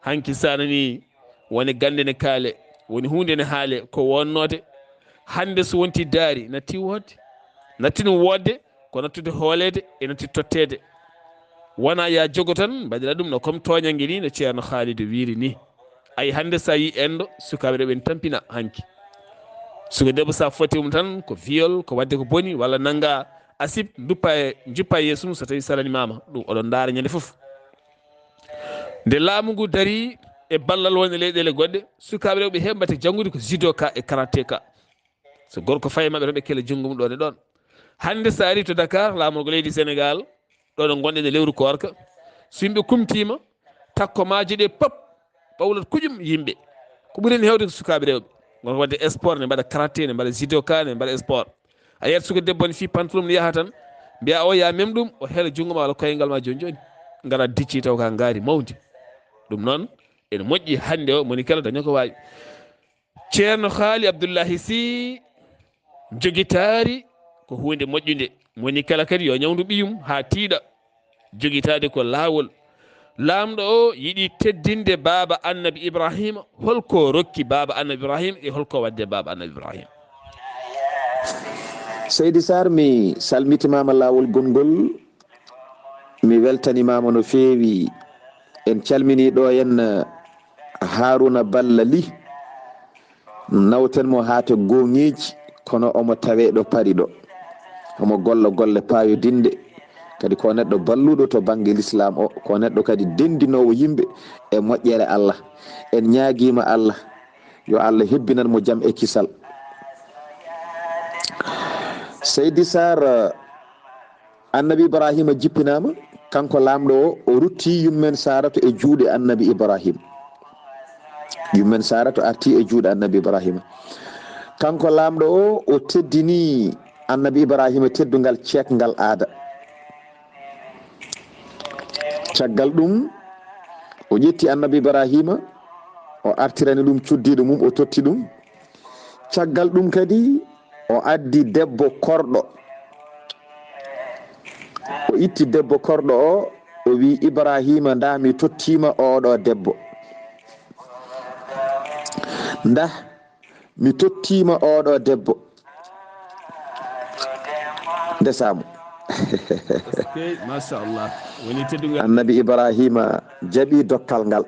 hanki sanani woni gande ne kaale, woni hunde ne haale ko wonnode. Hande so wonti daari natti wodde, natti ɗum wodde ko nattude hoolede e natti tottede. Wona ya jogo tan mbaɗira ɗum no comme toñangue ni no ceerno Khalidou wiiri ni. Ayi hande sa yi endo sukaɓe ɗo ɓen tampina hanki. suka debbo sa fotima tan ko viol, ko wadde ko boni, walla nanga asib juppa e yeeso mum so tawi salanimama. ɗum oɗon daara ñande foof. Nde laamu ngu dari e ballal wonde leyɗele goɗɗe, sukaɓe rewɓe heɓate janggude ko judoka e karatéka. so gorko faye mabɓe tan ɓe kele junggum ɗon e ɗon. Hande sa ari to Dakar, laamu ngo leydi Sénégal, ɗo ɗo gonɗen e lewru korka, so yimɓe kumtima takkomaji ɗe pop ɓawlat kuƴum yimɓe ko ɓuuri hen hewde ko sukaɓe rewɓe gonko wadde sport ne mbaɗa karaté ne mbaɗa judoka ne mbaɗa sport a yiyat suka debbo ne fi pantalon ne yaaha tan mbiya o ya mem ɗum o heela jungo ma walla koyngal ma joni joni gara dicci taw ka gaari mawdi ɗum noon ene moƴƴi hande o moni kala daño ko wawi ceerno haali Abdullahi Sy jogitari ko hunde moƴƴude moni kala kadi yo ñawdu ɓiyum ha tiiɗa jogitade ko laawol lamɗo o yiɗi teddinde baba annabi Ibrahima holko rokki baba annabi Ibrahima e holko wadde baba annabi Ibrahima. Seydi Saar mi salmitimama laawol gongol mi weltanimama no feewi en calmini ɗo en Haruna Balla Ly nawten mo haate goŋeji kono omo tawe ɗo paari ɗo omo golla golle payodinde kadi ko neɗɗo balluɗo to banggue l'islam o ko neɗɗo kadi dendinowo yimɓe e moƴƴere Allah en ñaaguima Allah yo Allah hebbinan mo jaam e kisal. Seydi Saar annabi Ibrahima jippinama kanko lamɗo o rutti yummen Saratu e juuɗe annabi Ibrahima yummen Saratu arti e juuɗe annabi Ibrahima kanko lamɗo o teddini annabi Ibrahima teddugal ceekgal aada caggal ɗum o ƴetti annabi Ibrahima o artirani ɗum cuddiɗo mum o totti ɗum caggal ɗum kadi o addi debbo korɗo o itti debbo korɗo o wi Ibrahima nda mi tottima oɗo debbo nda mi tottima oɗo debbo ndesamo machallah woni teddugal annabi Ibrahima jaɓi dokkal ngal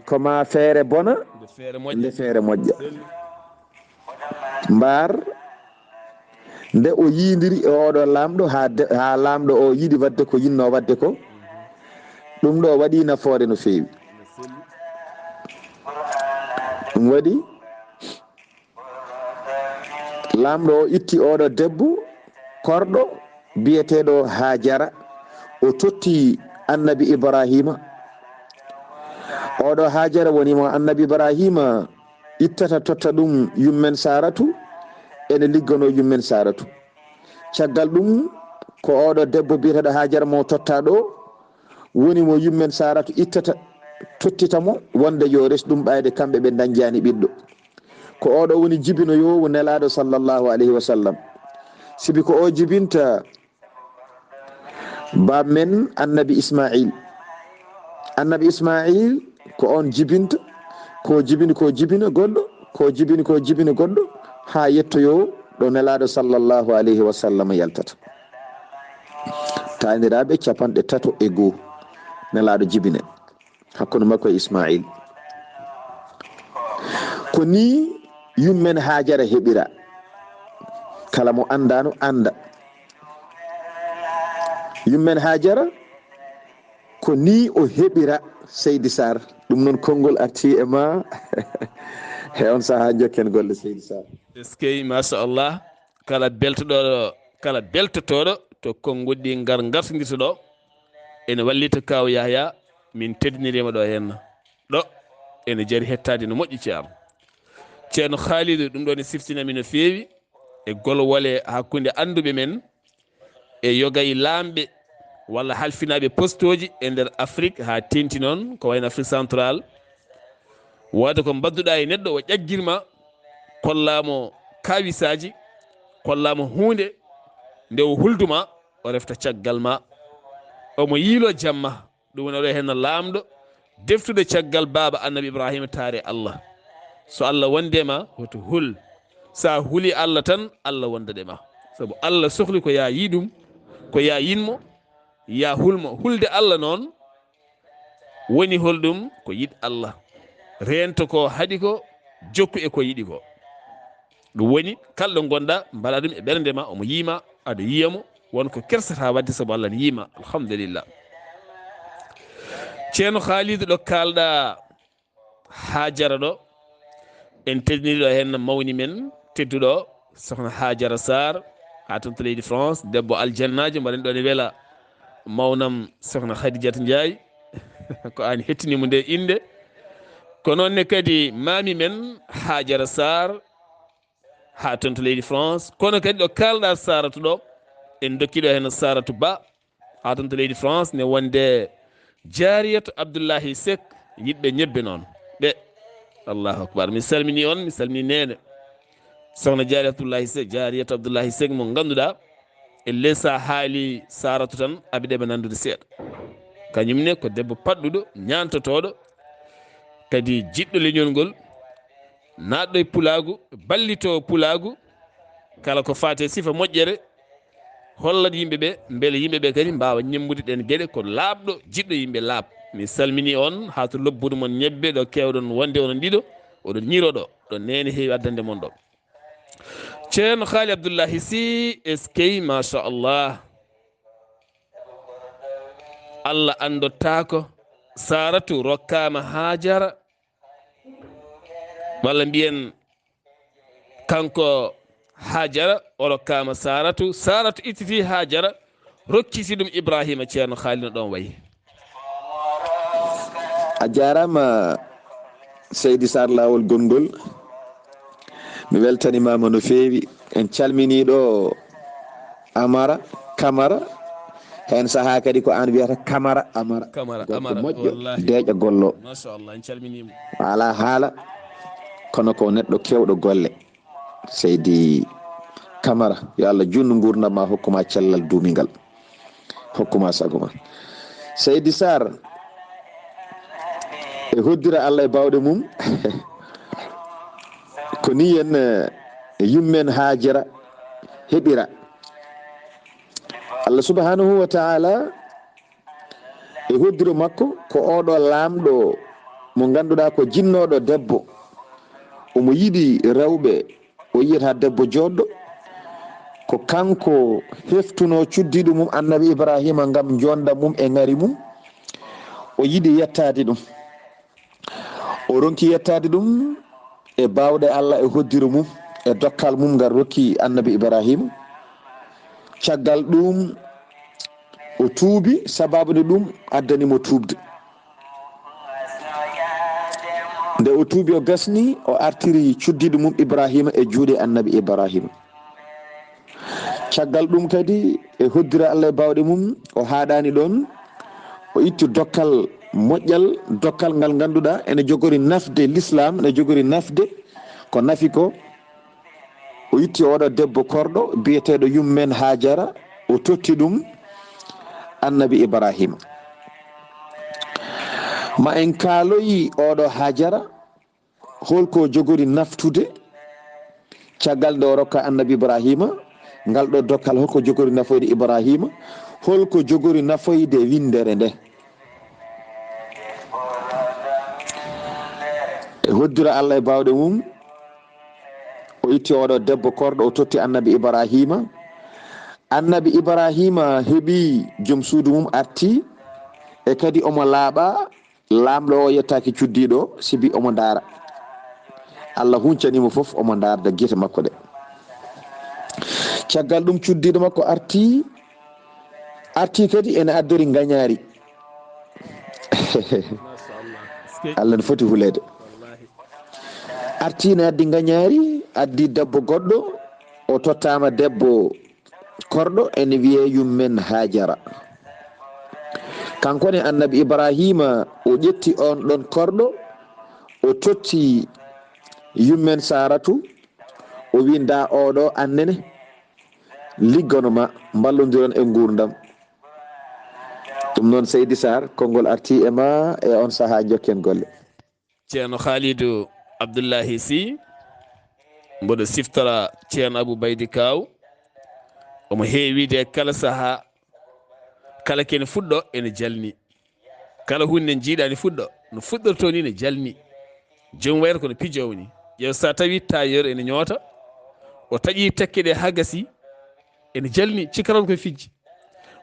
koma feere bona nde feere moƴƴa mbar nde o yidiri e oɗo lamɗo ha lamɗo o yiɗi wadde ko yinno wadde ko ɗum ɗo waɗi nafoore no feewi ɗum waɗi lamɗo o itti oɗo debbo korɗo biyeteɗo Hajara o totti annabi Ibrahima oɗo Hajara woni mo annabi Ibrahima ittata totta ɗum yummen Saratu ene liggano yummen Saratu caggal ɗum ko oɗo debbo biyeteɗo Hajara mo totta ɗo woni mo yummen Saratu ittata tottitamo wonde yo res ɗum ɓayde kamɓe ɓe dañjani ɓiɗɗo ko oɗo woni jibinoyowo nelaɗo sallllahu alayhi wa sallam sibi ko o jibinta bab men annabi Ismail ko on jibinta ko jibini goɗɗo ko jibini goɗɗo ha yettoyo ɗo nelaɗo sallllahu alayhi wa sallam yaltata taniraɓe 31 nelaɗo jibine hakkude makko e Ismail ko ni yummen Hajara heɓira kala mo andano anda yummen Hajara ko ni o heɓira Seydi Saar ɗum noon konngol arti e ma e on saaha jokken golle Seydi Saar eskey machallah kala beltotoɗo to konngol ɗi gartodirta ɗo ene wallita kaw Yahya min teddinirima ɗo henna ɗo ene jaari hettade no moƴƴi ceerno Khalidou ɗum ɗo ne siftinami no feewi e golwole hakkude anduɓe men e yogay lamɓe walla halfinaɓe postoji e nder Afrique ha tenti noon ko wayno Afrique central wode ko badduɗa e neɗɗo o ƴaggirma kollamo kawisaji kollamo hunde nde o hulduma o refta caggal ma omo yiilo jamma ɗum woni oɗo henno lamɗo deftude caggal baba annabi Ibrahima taare Allah so Allah wondema hoto hul sa huuli Allah tan Allah wondadema saabu Allah sohli ko ya yiɗum ko ya yinmo ya hulmo hulde Allah noon woni holɗum ko yiɗ Allah rento ko haɗi ko jokku e ko yiɗi ko ɗum woni kalɗo gonɗa mbaɗa ɗum e ɓerdema omo yiima aɗa yiyamo wonko kersata wadde saabu Allah ne yiima alhamdulillah ceerno Khalidou ɗo kalɗa Hajara ɗo en teddiniɗo hen mawni men tedduɗo sokhna Hajara Saar ha toon to leydi France debbo aljannajo mbaɗen ɗo ne weela mawnam sokhna Khadijata Ndiaye ko an hettinimo nde inde ko noonne kadi mami men Hajara Saar ha toon to leydi France kono kadi ɗo kalɗa Saratu ɗo en dokkiɗo hen Saratu Ba ha toon to leydi France ne wonde jariyatu Abdullahi Seck yiɗɓe ñebbe noon ɓe allahu akbar mi salmini on mi salmini nene sohna jariyatu Abdullahi Seck mo ganduɗa e lesa haali Saratu tan abiɗeɓe nandude seeɗa kañumne ko debbo padɗuɗo ñantotoɗo kadi jiɗɗo leñol ngol naɗɗo e pulagu ballito pulagu kala ko fate sifa moƴƴere hollat yimɓeɓe beele yimɓeɓe kadi mbawa ñembude ɗen gueɗe ko laaɓɗo jiɗɗo yimɓe laaɓ mi salmini on ha to lobbude mon ñebbe ɗo kewɗon wonde onon ɗiɗo oɗon ñiroɗo ɗo nene heewi addande mon ɗo ceerno Haali Abdoullahi Sy eskey machallah Allah andottako Saratu rokkama Hajara walla mbiyen kanko Hajara o rokkama Saratu Saratu ittiti Hajara rokkiti ɗum Ibrahima ceerno Haali no ɗon wayi a jarama Seydi Saar lawol gongol mi weltanimama no feewi en calminiɗo Amara Camara hen saaha kadi ko an wiyata Camara Amara gorko moƴƴo deeƴa gollo machallah en calminimo ala haala kono ko neɗɗo kewɗo golle Seydi Camara yo Allah junnu gurdam ma hokkuma cellal duumingal hokkuma sago ma Seydi Saar e hoddira Allah e bawɗe mum ko ni en yummen Hajara heɓira Allah subhanahu wa ta'ala e hoddiro makko ko oɗo lamɗo mo ganduɗa ko jinnoɗo debbo omo yiɗi rewɓe o yiyata debbo joɗɗo ko kanko heftuno cuddiɗo mum annabi Ibrahima ngam jonda mum e ngari mum o yiɗi yettade ɗum o ronki yettade ɗum e bawɗe Allah e hoddiro mum e dokkal mum ngal rokki annabi Ibrahima caggal ɗum o tuubi sababude ɗum addanimo tuubde nde o tuubi o gasni o artiri cuddiɗo mum Ibrahima e juuɗe annabi Ibrahima caggal ɗum kadi e hoddira Allah e bawɗe mum o haɗani ɗon o itti dokkal moƴƴal dokkal ngal ganduɗa ene jogori nafde l'islam ene jogori nafde ko nafi ko o itti oɗo debbo korɗo biyeteɗo yummen Hajara o totti ɗum annabi Ibrahima ma en kaaloyi oɗo Hajara holko jogori naftude caggal nde o rokka annabi Ibrahima ngal ɗo dokkal holko jogori nafoyde Ibrahima holko jogori nafoyde windere nde e hoddira Allah e bawɗe mum o itti oɗo debbo korɗo o totti annabi Ibrahima heeɓi joom suudu mum arti e kadi omo laaɓa lamɗo o yettaki cuddiɗo sibi omo daara Allah huncanimo foof omo darda guite makko ɗe caggal ɗum cuddiɗo makko arti kadi ene addori gañaari Allah ne foti hulede arti ne addi gañaari addi debbo goɗɗo o tottama debbo korɗo ene wiye yummen Hajara kankone annabi Ibrahima o ƴetti on ɗon korɗo o totti yummen Saratu o wi nda oɗo annene ligganoma ballodiron e gurdam ɗum noon Seydi Saar konngol arti e ma e on saaha jokken golle ceerno Khalidou Abdoullahi Sy mboɗo siftora ceerno Abou Baydy Kaw omo heewide kala saaha kala kene fuɗɗo ene jalni kala hunde jiiɗani fuɗɗo no fuɗɗorto ni ne jalni jom wayata kono pijowo ni ƴeew sa tawi tailleur ene ñoota o taƴi tekke ɗe ha gasi ene jalni cikkaton koye fijji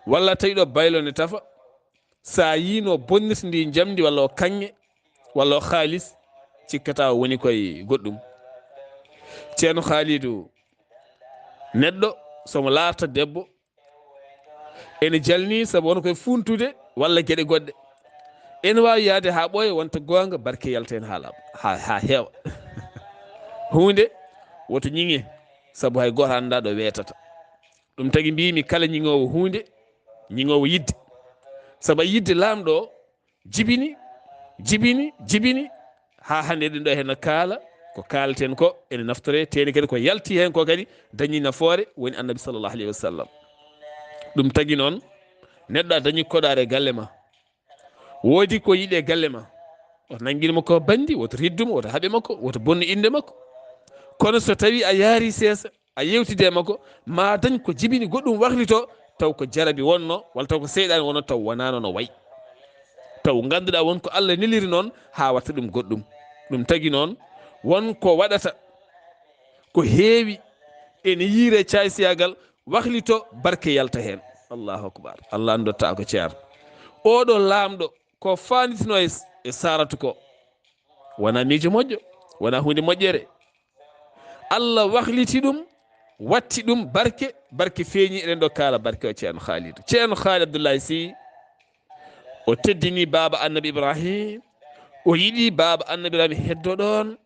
walla tawi ɗo baylo ne tafa sa yino bonnita ndi jamdi walla o kanŋe walla o haalis cikkata o woni koye goɗɗum ceerno Khalidou neɗɗo somo laarta debbo ene jalni saabu won koye funtude walla gueɗe goɗɗe ene wawi yaade ha ɓooya wonta gonga barke yalta hen ha heewa hunde woto ñiŋe saabu hay goto anda ɗo weetata ɗum tagui mbimi kala ñiŋowo hunde ñiŋowo yidde saabu yidde lamɗo o jibini ha hande ɗin ɗo hen kaala ko kalten ko ene naftore teni kadi ko yalti hen ko kadi dañi nafoore woni annabi sallllahu alayhi wa sallam ɗum tagui noon neɗɗo a dañi koɗare e galle ma woodi ko yiiɗe galle ma woto nanguinmo ko bandi woto ridduma woto haaɓe makko woto bonnu inde makko kono so tawi a yaari seesa a yewtide makko ma dañ ko jibini goɗɗum wahlito taw ko jarabi wonno walla taw ko seyɗani wonno taw wonano no wayi taw ganduɗa wonko Allah neliri noon ha watta ɗum goɗɗum ɗum tagui noon wonko waɗata ko heewi ene yiire caysiyagal wahlito barke yalta hen allahu akbar Allah andotta ko ceer oɗo lamɗo ko fanditino e saratu ko wona miijo moƴƴo wona hunde moƴƴere Allah wahliti ɗum watti ɗum barke feeñi eɗen ɗo kaala barke o ceerno Khalid Abdullahi Sy o teddini baba annabi Ibrahim o yiɗi baba annabi Ibrahim heddo ɗon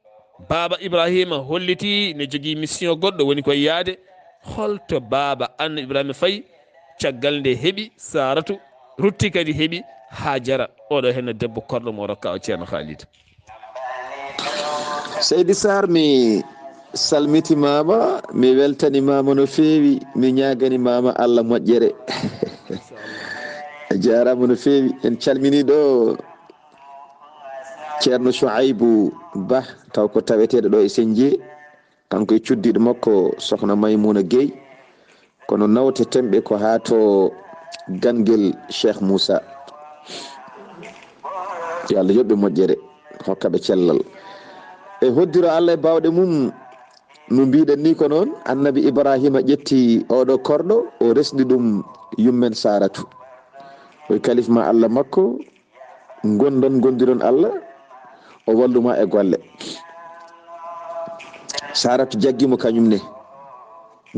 baba Ibrahima holliti ne jogui mission goɗɗo woni koye yaade holto baba annabi Ibrahima fayi caggal nde heeɓi saratu rutti kadi heeɓi Hajara oɗo henno debbo korɗo mo rokka o ceerno Khalid. Seydi Saar mi salmitimama mi weltanimama no feewi mi ñaganimama Allah moƴƴere jarama no feewi en calmini ɗo ceerno Chouaibou Ba taw ko taweteɗo ɗo e Senjie kanko e cuddiɗo makko sokhna Maymouna Gueye kono nawte temɓe ko ha to Gangel Cheikh Moussa yo Allah yoɓɓe moƴƴere hokkaɓe cellal e hoddiro Allah e bawɗe mum no mbiɗen ni ko noon annabi Ibrahima ƴetti oɗo korɗo o resdi ɗum yummen Saratu o kalifma Allah makko gondiron Allah o walluma e golle Saratu jaggimo kañum ne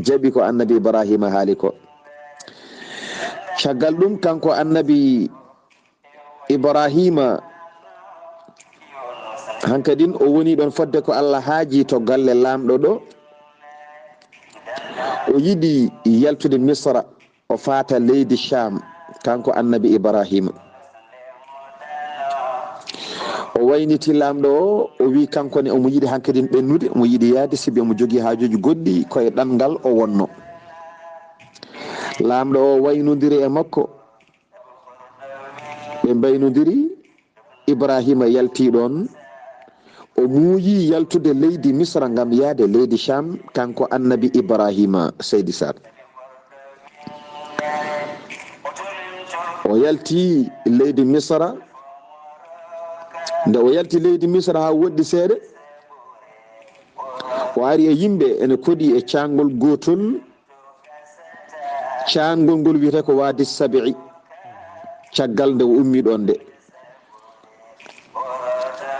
jaɓi ko annabi Ibrahima haali ko caggal ɗum kanko annabi Ibrahima hankadin o woni ɗon fodde ko Allah haaji to galle lamɗo ɗo o yiɗi yaltude Misra o faata leydi Sham kanko annabi Ibrahima o wayniti lamɗo o wi kankone omo yiɗi hankadin ɓennude omo yiɗi yaade sibi omo jogui haajuji goɗɗi koye ɗanngal o wonno lamɗo o waynodiri e makko ɓe mbaynodiri Ibrahima yalti ɗon o muuyi yaltude leydi Misra ngam yaade leydi Sham kanko annabi Ibrahima Seydi Saar o yalti leydi Misra nde o yalti leydi Misra ha woɗɗi seeɗa o ari e yimɓe ene koɗi e cangol gotol cangol ngol wiyete ko Wadi Sabi'i caggal nde o ummi ɗon nde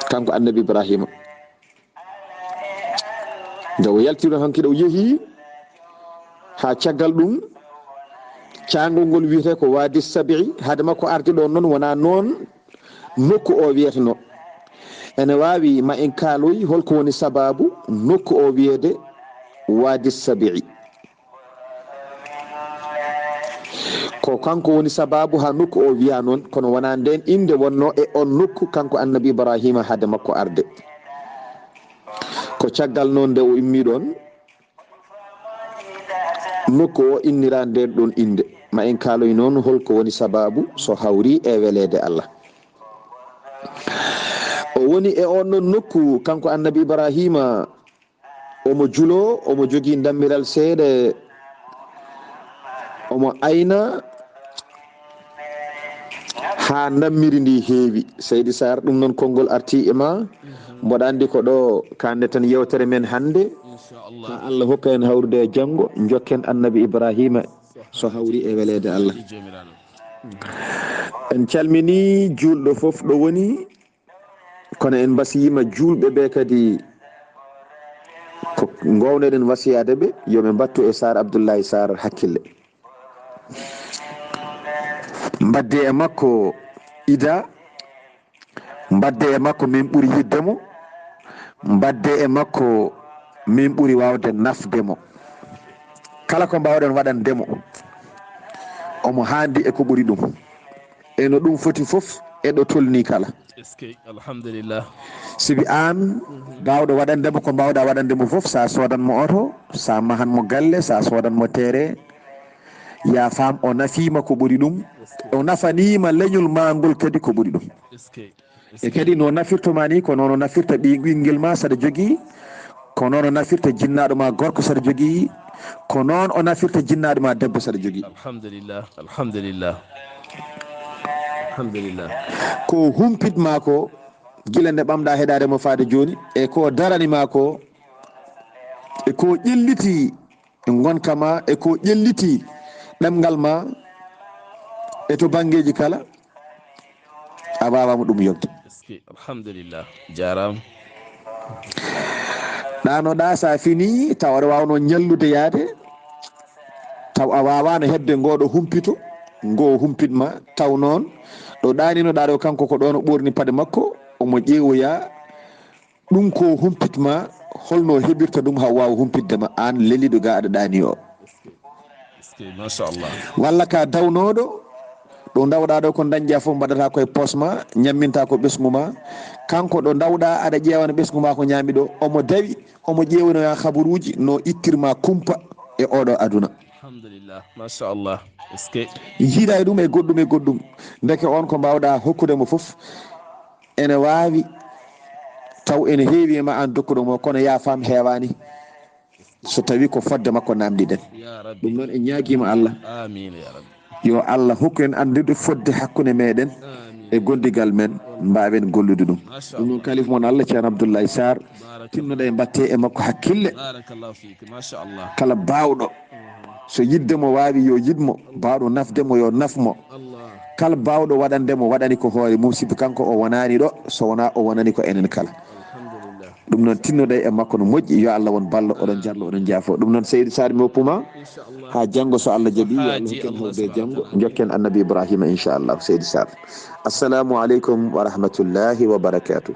kanko annabi Ibrahima nde o yalti ɗon hankiɗe o yeehi ha caggal ɗum cangol ngol wiyete ko Wadi Sabi'i hade makko arde ɗon noon wona noon nokku o wiyeteno ene wawi ma en kaaloy holko woni sababu nokku o wiyede Wadi Sabi'i ko kanko woni sababu ha nokku o wiya noon kono wona nden inde wonno e on nokku kanko annabi Ibrahima hade makko arde ko caggal noon nde o immi ɗon nokku o innira nden ɗon inde ma en kaaloy noon holko woni sababu so hawri e welede Allah o woni e on ɗon nokku kanko annabi Ibrahima omo julo omo jogui dammiral seeɗa omo ayna ha dammiri ndi heewi Seydi Saar ɗum noon konngol arti e ma mboɗa andi ko ɗo kande tan yewtere men hande ha Allah hokka en hawrude e janggo jokken annabi Ibrahima so hawri e welede Allah en calmini julɗo foof ɗo woni kono en basiyima julɓe ɓe kadi ko gowneɗen wasiyade ɓe yoɓe mbattu e Saar Abdullahi Saar hakkille mbadde e makko ida mbadde e makko min ɓuri yiddemo, mbadde e makko min ɓuri wawde nafdemo. Kala ko mbawɗen waɗandemo omo handi e ko ɓuri ɗum, eno ɗum foti fof eɗo tolni kala. Alhamdulillah. sibi an bawɗo waɗandemo ko mbawɗa waɗandemo fof, sa sodanmo oto, sa mahanmo galle, sa sodanmo terrain, ya fam o nafima ko ɓuri ɗum, o nafanima leñol ma ngol kadi ko ɓuri ɗum. E kadi no nafirtoma ni ko noon o nafirta ɓinguel ma saɗa jogui, ko noon o nafirta jinnaɗo ma gorko saɗa jogui, ko noon o nafirta jinnaɗo ma debbo saɗa jogui. Alhamdulillah, alhamdulillah, alhamdulillah. Ko humpitma ko gila nde ɓamɗa heɗademo faade joni, e ko daranima ko, e ko ƴelliti gonkama, e ko ƴelliti ɗemgal ma, e to banggueji kala a wawama ɗum yobde. Alhamdulillah, jaram. ɗanoɗa sa fini taw aɗa wawno ñallude yaade, taw a wawano hebde ngoɗo humpito, ngo humpitma, taw noon ɗo ɗaninoɗa ɗo kanko ko ɗon o ɓorni paɗe makko, omo ƴeewoya ɗum ko humpitma holno heɓirta ɗum ha wawa humpiddema an leliɗo ga aɗa ɗani o. Machallah. Walla ka dawnoɗo ɗo dawɗa ɗo ko dañƴa fof mbaɗata koye posma, ñamminta ko ɓesgu ma, kanko ɗo dawɗa aɗa ƴewana ɓesgu ma ko ñami ɗo, omo dawi omo ƴewanoya habaruji no ittirma kumpa e oɗo aduna. Alhamdulillah, machallah. jiiɗa e ɗum e goɗɗum deke on ko mbawɗa hokkudemo foof ene wawi taw ene heewi ma an dokkuɗomo, kono ya fam heewani so tawi ko fodde makko namdiɗen. ɗum noon en ñaguima Allah, amin ya rabbi, yo Allah hokku en andude fodde hakkude meɗen e gondigal men, mbawen gollude ɗum. ɗum noon kalif moon Allah ceerno Abdullahi Saar tinnoɗa e mbatte e makko hakkille. barakallahu fik, machallah. kala bawɗo so yiddemo wawi yo yidmo, bawɗo nafdemo yo nafmo, kala bawɗo waɗandemo waɗani ko hoore mum, sibi kanko o wonani ɗo, so wona o wonani ko enen kala. ɗum noon tinnoɗa e makko no moƴƴi, yo Allah won ballo, oɗon jarlo, oɗon jaafo. ɗum noon Seydou Sarr mi woppuma ha janggo so Allah jaaɓi, yo Allah hokken hewɓe janggo, jokken annabi Ibrahima inchallah. Seydou Sarr, assalamu aleykum wa rahmatullahi wa barakatuh.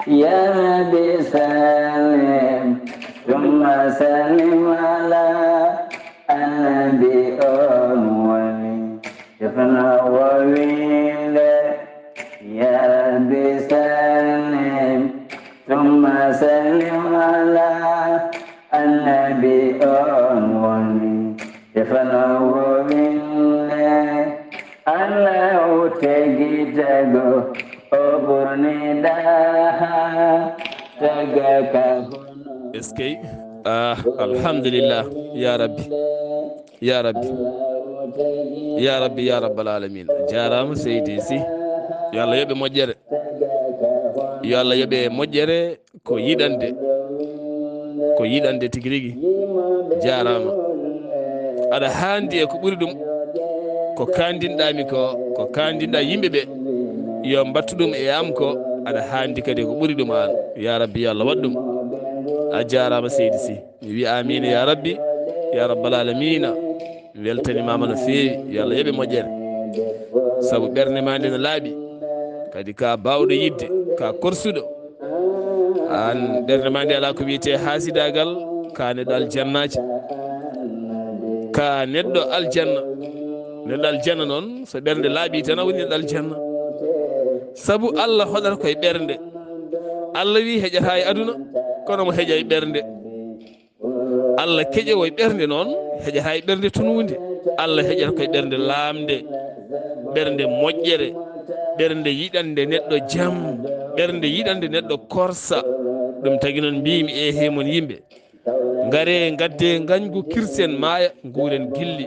يا ربي سلم ثم سلم على النبي أموالي شفنا وويل. يا ربي سلم ثم سلم على النبي أموالي شفنا وويل. الله تجيتك Eskey. Alhamdulillah ya rabbi, ya rabbi, ya rabbi, ya rabbal alamin. Jarama Seydi Sy, yo Allah yoɓe moƴƴere, yo Allah yoɓe moƴƴere ko yiɗande, ko yiɗande tigui rigui. Jarama, aɗa handi e ko ɓuuri ɗum, ko kandinɗami ko kandinɗa yimɓeɓe yo mbattu ɗum e am ko, aɗa handi kadi ko ɓuuri ɗum an. Ya rabbi, yo Allah waɗ ɗum. A jarama Seydi Sy, mi wi amina ya rabbi, ya rabbal alamina. Mi weltanimama no fewi, yo Allah yoɓe moƴƴere, saabu ɓerde ma nde no laaɓi, kadi ka bawɗo yidde, ka korsuɗo, an ɓerde ma nde ala ko wiyete hasidagal, ka neɗɗo aljannaji, ka neɗɗo aljanna. Neɗɗo aljanna noon so ɓerde laaɓi tan a woni neɗɗo aljanna, saabu Allah hoɗata koye ɓernde. Allah wi heƴata e aduna, kono mo heeƴa e ɓernde. Allah keƴowo e ɓernde noon heƴata e ɓernde tunude. Allah heƴata koye ɓernde lamde, ɓernde moƴƴere, ɓernde yiɗande neɗɗo jaam, ɓernde yiɗande neɗɗo korsa. ɗum tagui noon mbimi e hemon yimɓe, gaare gadde gañgu kirsen maaya, guuren gilli,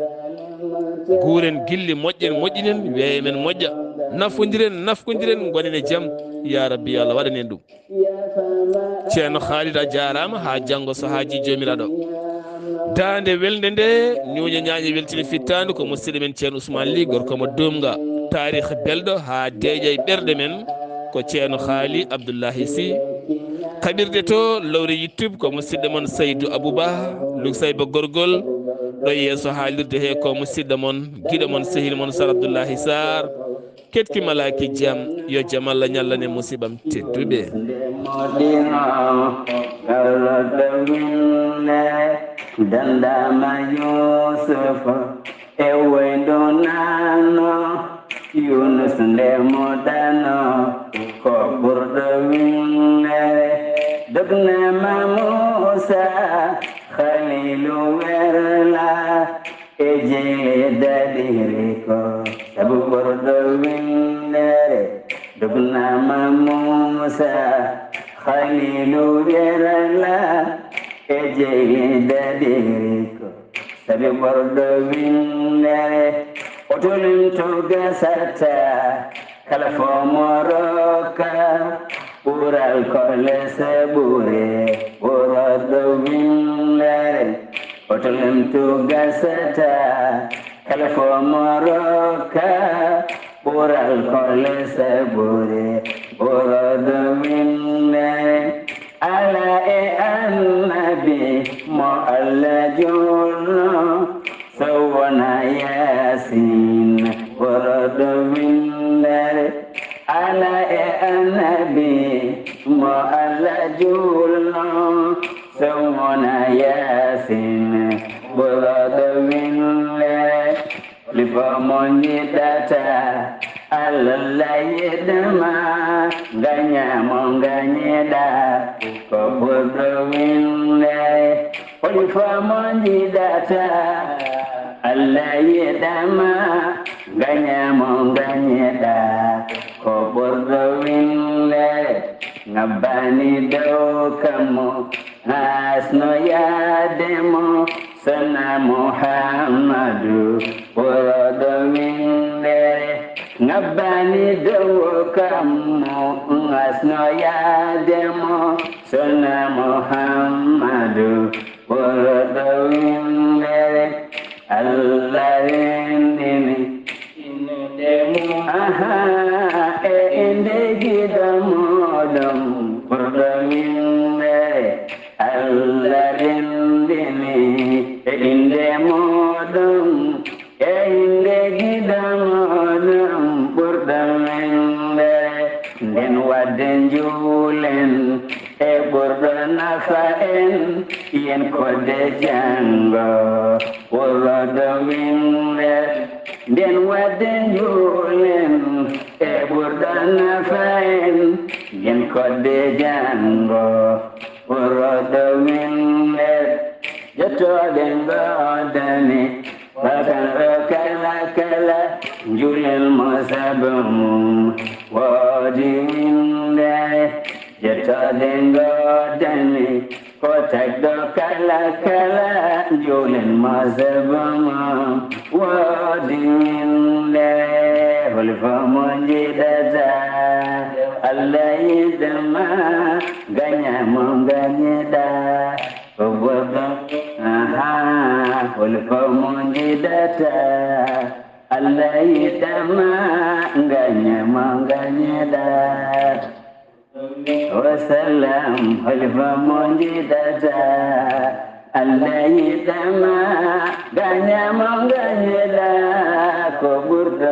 guuren gilli, moƴƴen moƴƴinen, weeye men moƴƴa, nafkodiren gonen e jaam. Ya rabbi, yo Allah waɗanen ɗum. ceerno Khalid a jarama, ha janggo so haji jomiraɗo. Dande welde nde ñuña ñaña weltini fittande ko musidɗo men ceerno Ousmane Ly, gorko mo Domga. Tarikh belɗo ha deeƴa e ɓerɗe men ko ceerno Haali Abdullahi Sy. kaɓirde to lowre YouTube ko musidɗo mon Seydou Abouba Lugsayba gorgol. ɗo yeeso haalirde he ko musidɗo mon giɗo mon sehil mon Sar Abdullahi Saar. ketki malaki jam yo jam Allah ñallane musibam tedduɓe dandama Yusuf e waydo nano Yunus ndemo dano ko ɓurɗo winnere dognama Musa Khalilu werla e jeyi dadiri ko sabu ɓurɗo winnere dognama Musa Khalilu werla e jeyi dadiri ko sabu ɓurɗo winnere otolim to gasata kala fo moroka ɓural kole sabure ɓurɗo winnere otolim to gasata kala fo moroka ɓural kole sabure ɓurɗo winnere ala e annabi mo Allah jonno sowona yasin ɓurɗo winnere ala e annabi mo Allah julno sowona yasin ɓurɗo winnere lifo mo jiɗata Allah yiɗma gañamo gañeɗa ko ɓurɗo winnere lifo mo jiɗata Allah yiɗama gañamo gañeɗa ko ɓurɗo winnere ngabbani dow kammo hasno yaademo sona Muhammadu ɓurɗo winnere ngabbani dow kammo hasno yaademo sona Muhammadu ɓurɗo winnere Allah rendini e inde giɗo moɗon ɓurɗo winnere Allah rendini e inde moɗon e inde giɗo moɗon ɓurɗo winnere nden wadde juulen e ɓurɗo nafa en yen kodde jango ɓurɗo winnere nden wadde juulen e ɓurɗo nafa en yen kodde jango ɓurɗo winnere jettoɗe godani bakanɗo kala kala juulen mo sabu mum woodi winnere jettoɗe godani ko tagɗo kala kala juulen mo sabu mum woodi winnere holfo mo jiɗata Allah yiɗma gañamo gañeɗa ko ɓurɗo holfo mo jiɗata Allah yiɗma gañamo gañeɗa wasalam holfo mo jiɗata Allah yiɗama gañamo gañeɗa ko ɓurɗo